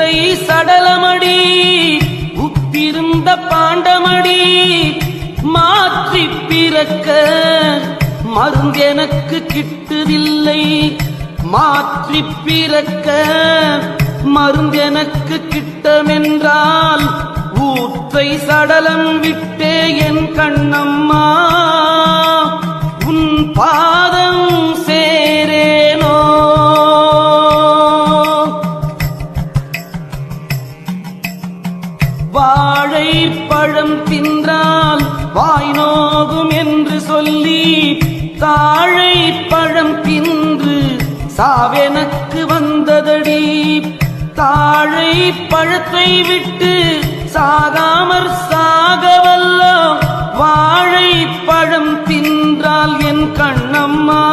ஊற்றை சடலமடி உப்பிருந்த பாண்டமடி மாற்றி பிறக்க மருந்தெனக்கு கிட்டுதில்லை மாற்றி பிறக்க மருந்தெனக்கு கிட்டமென்றால் ஊற்றை சடலம் விட்டே என் கண்ணம்மா உன் பாதம் சேரேனோ. வாழைப்பழம் தின்றால் வாய் நோகும் என்று சொல்லி தாழைப்பழம் தின்று சாவெனக்கு வந்ததடி. தாழைப்பழத்தை விட்டு சாகாமற் சாகவல்லோ வாழைப்பழம் தின்றால் என் கண்ணம்மா